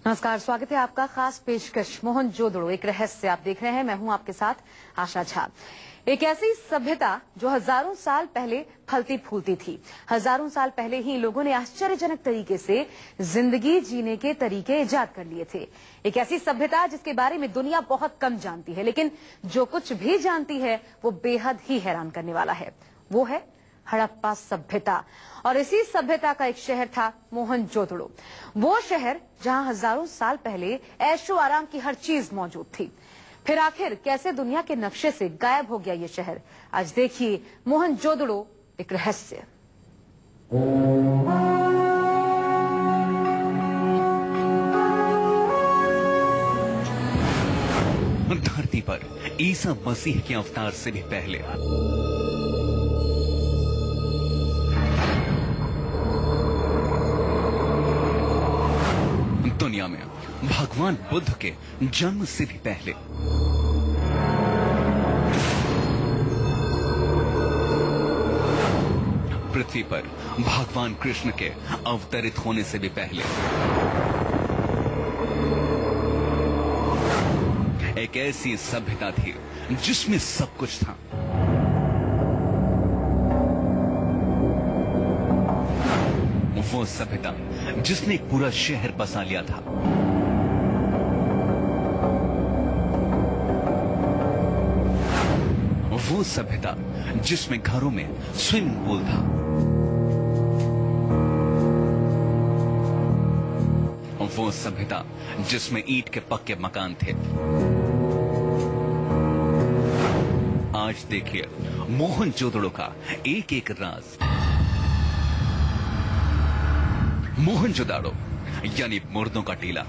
नमस्कार, स्वागत है आपका। खास पेशकश मोहनजोदड़ो एक रहस्य आप देख रहे हैं। मैं हूं आपके साथ आशा झा। एक ऐसी सभ्यता जो हजारों साल पहले फलती फूलती थी। हजारों साल पहले ही लोगों ने आश्चर्यजनक तरीके से जिंदगी जीने के तरीके इजाद कर लिए थे। एक ऐसी सभ्यता जिसके बारे में दुनिया बहुत कम जानती है, लेकिन जो कुछ भी जानती है वो बेहद ही हैरान करने वाला है। वो है हड़प्पा सभ्यता। और इसी सभ्यता का एक शहर था मोहनजोदड़ो। वो शहर जहां हजारों साल पहले ऐशो आराम की हर चीज मौजूद थी। फिर आखिर कैसे दुनिया के नक्शे से गायब हो गया ये शहर? आज देखिए मोहनजोदड़ो एक रहस्य। धरती पर ईसा मसीह के अवतार से भी पहले दुनिया में भगवान बुद्ध के जन्म से भी पहले पृथ्वी पर भगवान कृष्ण के अवतरित होने से भी पहले एक ऐसी सभ्यता थी जिसमें सब कुछ था। वो सभ्यता जिसने एक पूरा शहर बसा लिया था। वो सभ्यता जिसमें घरों में स्विमिंग पूल था। वो सभ्यता जिसमें ईंट के पक्के मकान थे। आज देखिए मोहनजोदड़ो का एक एक राज। मोहनजोदड़ो यानी मुर्दों का टीला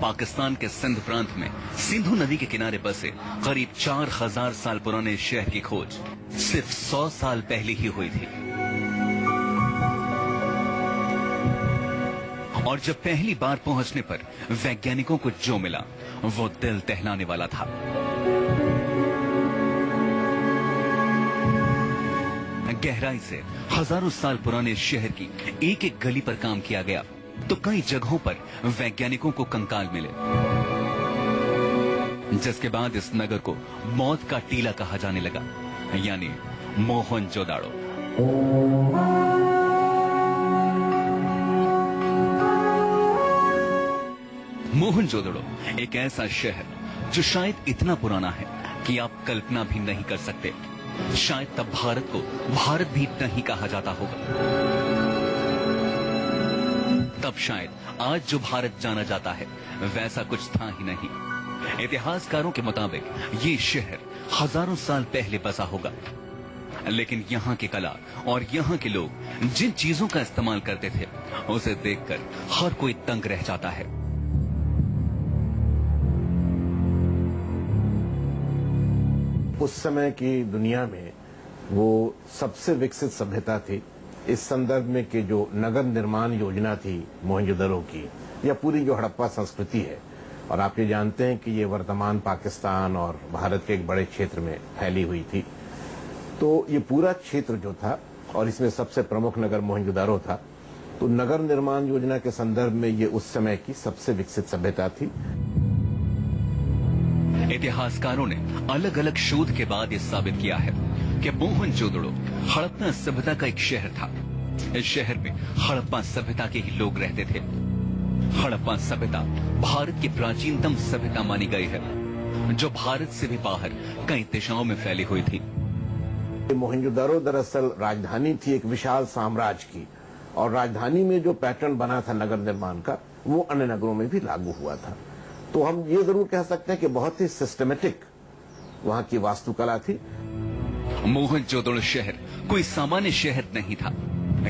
पाकिस्तान के सिंध प्रांत में सिंधु नदी के किनारे बसे करीब 4000 साल पुराने शहर की खोज सिर्फ 100 साल पहले ही हुई थी। और जब पहली बार पहुंचने पर वैज्ञानिकों को जो मिला वो दिल दहलाने वाला था। गहराई से हजारों साल पुराने शहर की एक एक गली पर काम किया गया तो कई जगहों पर वैज्ञानिकों को कंकाल मिले, जिसके बाद इस नगर को मौत का टीला कहा जाने लगा, यानी मोहनजोदड़ो। मोहनजोदड़ो एक ऐसा शहर जो शायद इतना पुराना है कि आप कल्पना भी नहीं कर सकते। शायद तब भारत को भारत भी नहीं कहा जाता होगा। तब शायद आज जो भारत जाना जाता है वैसा कुछ था ही नहीं। इतिहासकारों के मुताबिक ये शहर हजारों साल पहले बसा होगा, लेकिन यहाँ की कला और यहाँ के लोग जिन चीजों का इस्तेमाल करते थे उसे देखकर हर कोई दंग रह जाता है। उस समय की दुनिया में वो सबसे विकसित सभ्यता थी। इस संदर्भ में कि जो नगर निर्माण योजना थी मोहनजोदड़ो की, या पूरी जो हड़प्पा संस्कृति है, और आप ये जानते हैं कि ये वर्तमान पाकिस्तान और भारत के एक बड़े क्षेत्र में फैली हुई थी। तो ये पूरा क्षेत्र जो था, और इसमें सबसे प्रमुख नगर मोहनजोदड़ो था, तो नगर निर्माण योजना के संदर्भ में ये उस समय की सबसे विकसित सभ्यता थी। इतिहासकारों ने अलग अलग शोध के बाद यह साबित किया है कि मोहनजोदड़ो हड़प्पा सभ्यता का एक शहर था। इस शहर में हड़प्पा सभ्यता के ही लोग रहते थे। हड़प्पा सभ्यता भारत की प्राचीनतम सभ्यता मानी गई है, जो भारत से भी बाहर कई दिशाओं में फैली हुई थी। मोहनजोदड़ो दरअसल राजधानी थी एक विशाल साम्राज्य की, और राजधानी में जो पैटर्न बना था नगर निर्माण का, वो अन्य नगरों में भी लागू हुआ था। तो हम ये जरूर कह सकते हैं कि बहुत ही सिस्टमेटिक वहां की वास्तुकला थी। मोहनजोदड़ो शहर कोई सामान्य शहर नहीं था।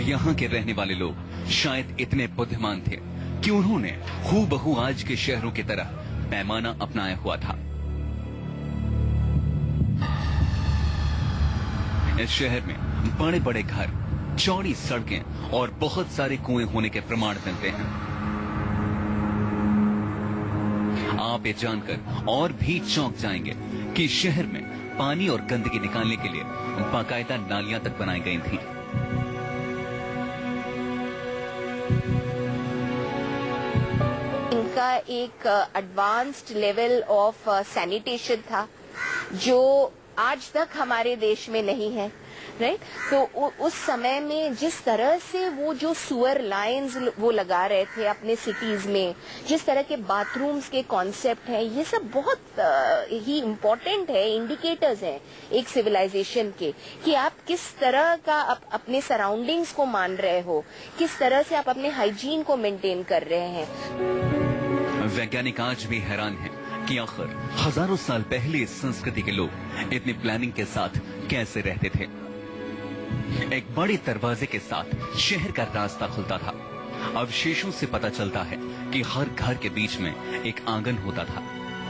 यहाँ के रहने वाले लोग शायद इतने बुद्धिमान थे कि उन्होंने हूबहू आज के शहरों की तरह पैमाना अपनाया हुआ था। इस शहर में बड़े बड़े घर, चौड़ी सड़कें और बहुत सारे कुएं होने के प्रमाण मिलते हैं। आप ये जानकर और भी चौंक जाएंगे कि शहर में पानी और गंदगी निकालने के लिए बाकायदा नालियां तक बनाई गई थीं। इनका एक एडवांस्ड लेवल ऑफ सैनिटेशन था जो आज तक हमारे देश में नहीं है, राइट। तो उस समय में जिस तरह से वो जो सुअर लाइन्स वो लगा रहे थे अपने सिटीज में, जिस तरह के बाथरूम्स के कॉन्सेप्ट हैं, ये सब बहुत ही इम्पोर्टेंट है, इंडिकेटर्स हैं एक सिविलाइजेशन के, कि आप किस तरह का अपने सराउंडिंग्स को मान रहे हो, किस तरह से आप अपने हाइजीन को मेंटेन कर रहे हैं। वैज्ञानिक आज भी हैरान हैं कि आखिर हजारों साल पहले इस संस्कृति के लोग इतनी प्लानिंग के साथ कैसे रहते थे। एक बड़े दरवाजे के साथ शहर का रास्ता खुलता था। अवशेषों से पता चलता है कि हर घर के बीच में एक आंगन होता था।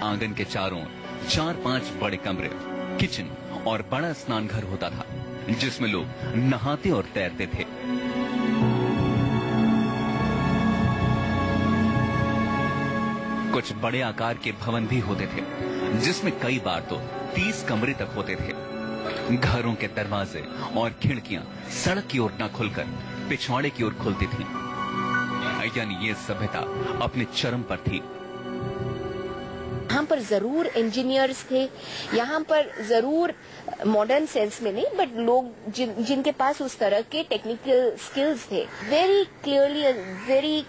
आंगन के चारों 4-5 बड़े कमरे, किचन और बड़ा स्नान घर होता था जिसमें लोग नहाते और तैरते थे। कुछ बड़े आकार के भवन भी होते थे जिसमें कई बार तो 30 कमरे तक होते थे। घरों के दरवाजे और खिड़कियां सड़क की ओर न खुलकर पिछवाड़े की ओर खुलती थीं। यानी ये सभ्यता अपने चरम पर थी। यहाँ पर जरूर इंजीनियर्स थे, यहाँ पर जरूर मॉडर्न सेंस में नहीं, बट लोग जिनके पास उस तरह के टेक्निकल स्किल्स थे। Very clearly very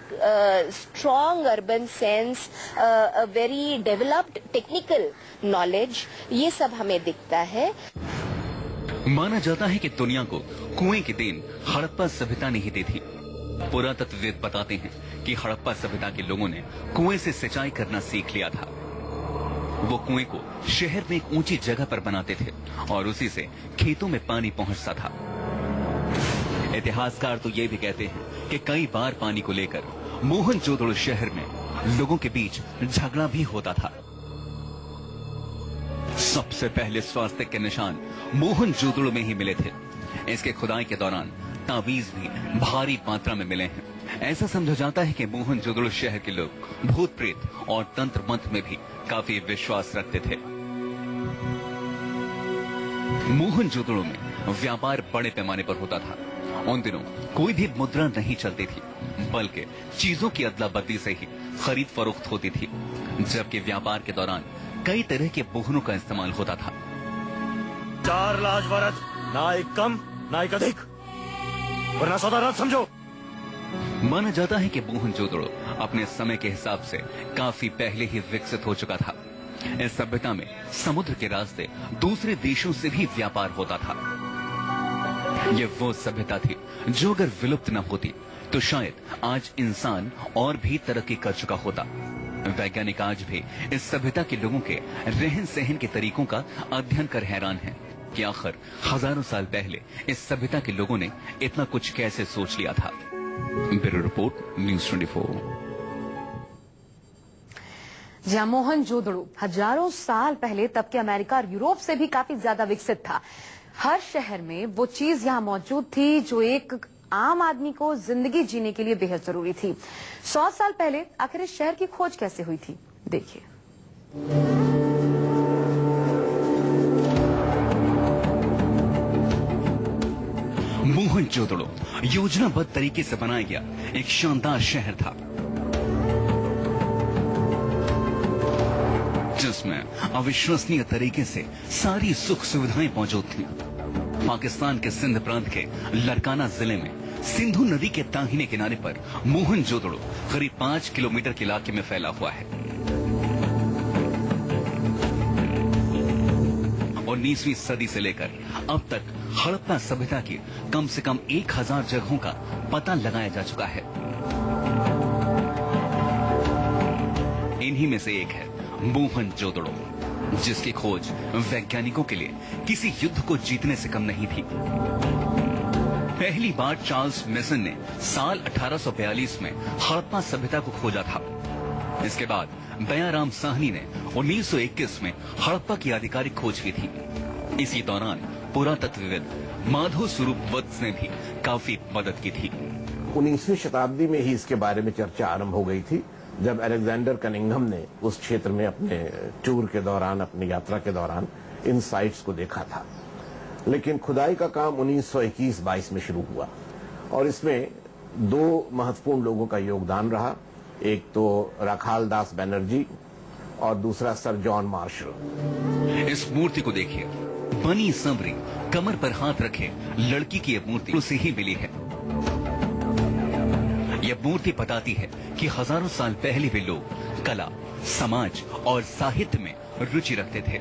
strong urban sense, very developed technical knowledge, ये सब हमें दिखता है। माना जाता है कि दुनिया को कुएं की देन हड़प्पा सभ्यता ने ही दी थी। पुरातत्वविद बताते हैं कि हड़प्पा सभ्यता के लोगों ने कुएं से सिंचाई करना सीख लिया था। वो कुएं को शहर में एक ऊंची जगह पर बनाते थे और उसी से खेतों में पानी पहुंचता था। इतिहासकार तो ये भी कहते हैं कि कई बार पानी को लेकर मोहनजोदड़ो शहर में लोगों के बीच झगड़ा भी होता था। सबसे पहले स्वास्थ्य के निशान मोहनजोदड़ो में ही मिले थे। इसके खुदाई के दौरान तावीज भी भारी मात्रा में मिले हैं। ऐसा समझा जाता है कि मोहनजोदड़ो शहर के लोग भूत प्रेत और तंत्र मंत्र में भी काफी विश्वास रखते थे। मोहनजोदड़ो में व्यापार बड़े पैमाने पर होता था। उन दिनों कोई भी मुद्रा नहीं चलती थी, बल्कि चीजों की अदला बदली से ही खरीद फरोख्त होती थी। जबकि व्यापार के दौरान कई तरह के बोहनों का इस्तेमाल होता था। 4 लाजवरत, ना एक कम ना एक अधिक, वरना सौदा रद्द समझो। माना जाता है कि मोहनजोदड़ो अपने समय के हिसाब से काफी पहले ही विकसित हो चुका था। इस सभ्यता में समुद्र के रास्ते दूसरे देशों से भी व्यापार होता था। ये वो सभ्यता थी जो अगर विलुप्त न होती तो शायद आज इंसान और भी तरक्की कर चुका होता। वैज्ञानिक आज भी इस सभ्यता के लोगों के रहन सहन के तरीकों का अध्ययन कर हैरान हैं कि आखिर हजारों साल पहले इस सभ्यता के लोगों ने इतना कुछ कैसे सोच लिया था। Bureau report, news 24। जहां मोहनजोदड़ो हजारों साल पहले तब के अमेरिका और यूरोप से भी काफी ज्यादा विकसित था। हर शहर में वो चीज यहां मौजूद थी जो एक आम आदमी को जिंदगी जीने के लिए बेहद जरूरी थी। 100 साल पहले आखिर इस शहर की खोज कैसे हुई थी, देखिए। मोहनजोदड़ो योजनाबद्ध तरीके से बनाया गया एक शानदार शहर था जिसमें अविश्वसनीय तरीके से सारी सुख सुविधाएं मौजूद थीं। पाकिस्तान के सिंध प्रांत के लड़काना जिले में सिंधु नदी के दाहिने किनारे पर मोहनजोदड़ो करीब 5 किलोमीटर के इलाके में फैला हुआ है। 19वीं सदी से लेकर अब तक हड़प्पा सभ्यता की कम से कम 1000 जगहों का पता लगाया जा चुका है। इन्हीं में से एक है मोहनजोदड़ो, जिसकी खोज वैज्ञानिकों के लिए किसी युद्ध को जीतने से कम नहीं थी। पहली बार चार्ल्स मेसन ने साल 1842 में हड़प्पा सभ्यता को खोजा था। इसके बाद दयाराम साहनी ने 1921 में हड़प्पा की आधिकारिक खोज की थी। इसी दौरान पुरातत्वविद माधव स्वरूप वत्स ने भी काफी मदद की थी। 19वीं शताब्दी में ही इसके बारे में चर्चा आरंभ हो गई थी जब अलेक्जेंडर कनिंघम ने उस क्षेत्र में अपने टूर के दौरान, अपनी यात्रा के दौरान इन साइट्स को देखा था। लेकिन खुदाई का काम 1921-22 में शुरू हुआ और इसमें 2 महत्वपूर्ण लोगों का योगदान रहा। एक तो राखाल दास बनर्जी और दूसरा सर जॉन मार्शल। इस मूर्ति को देखिए, बनी संवरी, कमर पर हाथ रखे लड़की की यह मूर्ति उसे ही मिली है। यह मूर्ति बताती है कि हजारों साल पहले भी लोग कला, समाज और साहित्य में रुचि रखते थे।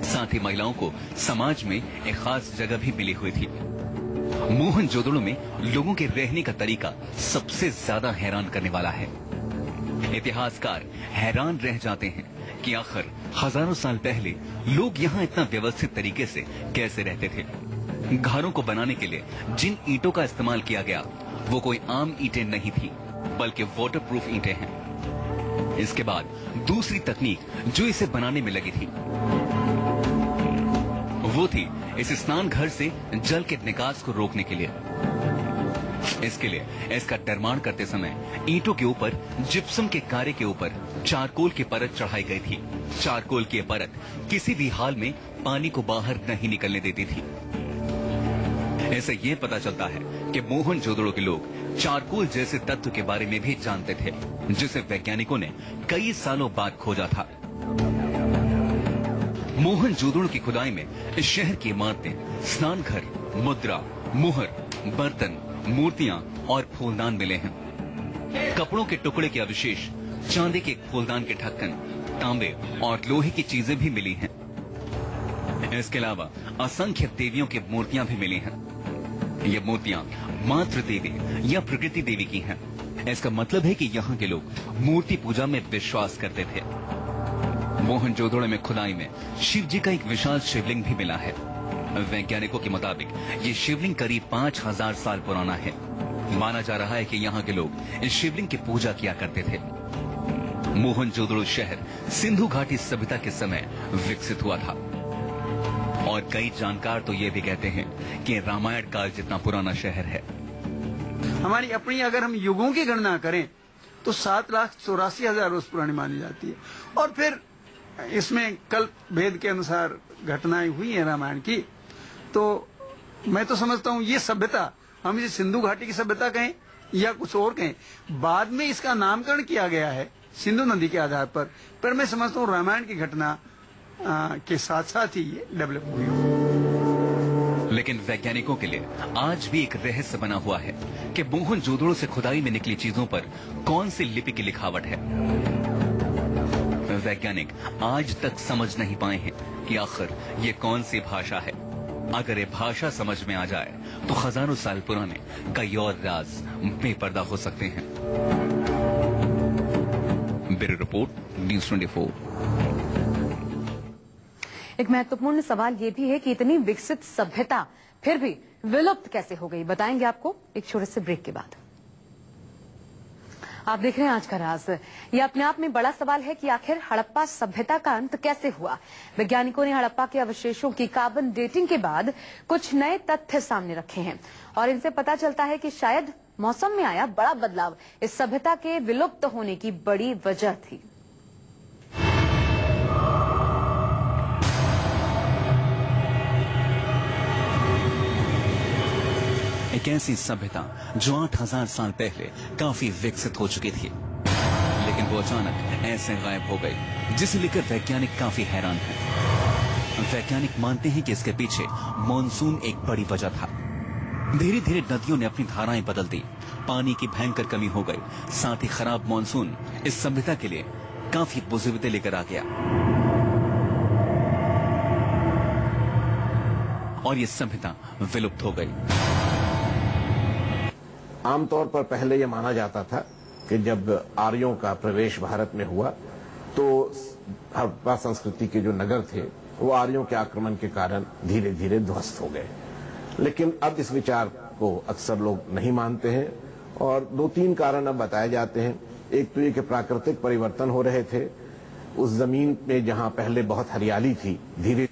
साथ ही महिलाओं को समाज में एक खास जगह भी मिली हुई थी। मोहनजोदड़ो में लोगों के रहने का तरीका सबसे ज्यादा हैरान करने वाला है। इतिहासकार हैरान रह जाते हैं कि आखिर हजारों साल पहले लोग यहाँ इतना व्यवस्थित तरीके से कैसे रहते थे। घरों को बनाने के लिए जिन ईंटों का इस्तेमाल किया गया वो कोई आम ईंटें नहीं थी, बल्कि वाटरप्रूफ ईंटें हैं। इसके बाद दूसरी तकनीक जो इसे बनाने में लगी थी वो थी इस स्नान घर से जल के निकास को रोकने के लिए। इसके लिए इसका निर्माण करते समय ईंटों के ऊपर जिप्सम के कारे के ऊपर चारकोल की परत चढ़ाई गई थी। चारकोल की परत किसी भी हाल में पानी को बाहर नहीं निकलने देती थी। ऐसे ये पता चलता है कि मोहनजोदड़ो के लोग चारकोल जैसे तत्व के बारे में भी जानते थे, जिसे वैज्ञानिकों ने कई सालों बाद खोजा था। मोहनजोदड़ो की खुदाई में इस शहर की इमारतें, स्नान घर, मुद्रा, मुहर, बर्तन, मूर्तियां और फूलदान मिले हैं। कपड़ों के टुकड़े के अवशेष, चांदी के फूलदान के ढक्कन, तांबे और लोहे की चीजें भी मिली हैं। इसके अलावा असंख्य देवियों की मूर्तियां भी मिली हैं। ये मूर्तियां मातृ देवी या प्रकृति देवी की हैं। इसका मतलब है कि यहाँ के लोग मूर्ति पूजा में विश्वास करते थे। मोहनजोदड़ो में खुदाई में शिव जी का एक विशाल शिवलिंग भी मिला है। वैज्ञानिकों के मुताबिक ये शिवलिंग करीब 5000 साल पुराना है। माना जा रहा है कि यहाँ के लोग इस शिवलिंग की पूजा किया करते थे। मोहनजोदड़ो शहर सिंधु घाटी सभ्यता के समय विकसित हुआ था और कई जानकार तो ये भी कहते हैं कि रामायण काल जितना पुराना शहर है। हमारी अपनी अगर हम युगों की गणना करें तो 7,84,000 वर्ष पुरानी मानी जाती है। और फिर इसमें कल्प भेद के अनुसार घटनाएं हुई हैं रामायण की। तो मैं तो समझता हूँ ये सभ्यता, हम इसे सिंधु घाटी की सभ्यता कहें या कुछ और कहें, बाद में इसका नामकरण किया गया है सिंधु नदी के आधार पर मैं समझता हूँ रामायण की घटना के साथ साथ ही ये डेवलप हुई हो। लेकिन वैज्ञानिकों के लिए आज भी एक रहस्य बना हुआ है कि मोहनजोदड़ो से खुदाई में निकली चीजों पर कौन सी लिपि की लिखावट है। वैज्ञानिक आज तक समझ नहीं पाए हैं कि आखिर ये कौन सी भाषा है। अगर ये भाषा समझ में आ जाए तो हजारों साल पुराने कई और राज बेपर्दा हो सकते हैं। Bureau report, news 24। एक महत्वपूर्ण सवाल ये भी है कि इतनी विकसित सभ्यता फिर भी विलुप्त कैसे हो गई, बताएंगे आपको एक छोटे से ब्रेक के बाद। आप देख रहे हैं आज का राज। ये अपने आप में बड़ा सवाल है कि आखिर हड़प्पा सभ्यता का अंत कैसे हुआ। वैज्ञानिकों ने हड़प्पा के अवशेषों की कार्बन डेटिंग के बाद कुछ नए तथ्य सामने रखे हैं और इनसे पता चलता है कि शायद मौसम में आया बड़ा बदलाव इस सभ्यता के विलुप्त होने की बड़ी वजह थी। एक ऐसी सभ्यता जो 8000 साल पहले काफी विकसित हो चुकी थी, लेकिन वो अचानक ऐसे गायब हो गई, जिसे लेकर वैज्ञानिक काफी हैरान हैं। वैज्ञानिक मानते हैं कि इसके पीछे मानसून एक बड़ी वजह था। धीरे धीरे नदियों ने अपनी धाराएं बदल दी, पानी की भयंकर कमी हो गई। साथ ही खराब मानसून इस सभ्यता के लिए काफी मुसीबतें लेकर आ गया और ये सभ्यता विलुप्त हो गई। आमतौर पर पहले यह माना जाता था कि जब आर्यों का प्रवेश भारत में हुआ तो हड़प्पा संस्कृति के जो नगर थे वो आर्यों के आक्रमण के कारण धीरे धीरे ध्वस्त हो गए। लेकिन अब इस विचार को अक्सर लोग नहीं मानते हैं और 2-3 कारण अब बताए जाते हैं। एक तो ये कि प्राकृतिक परिवर्तन हो रहे थे। उस जमीन में जहां पहले बहुत हरियाली थी, धीरे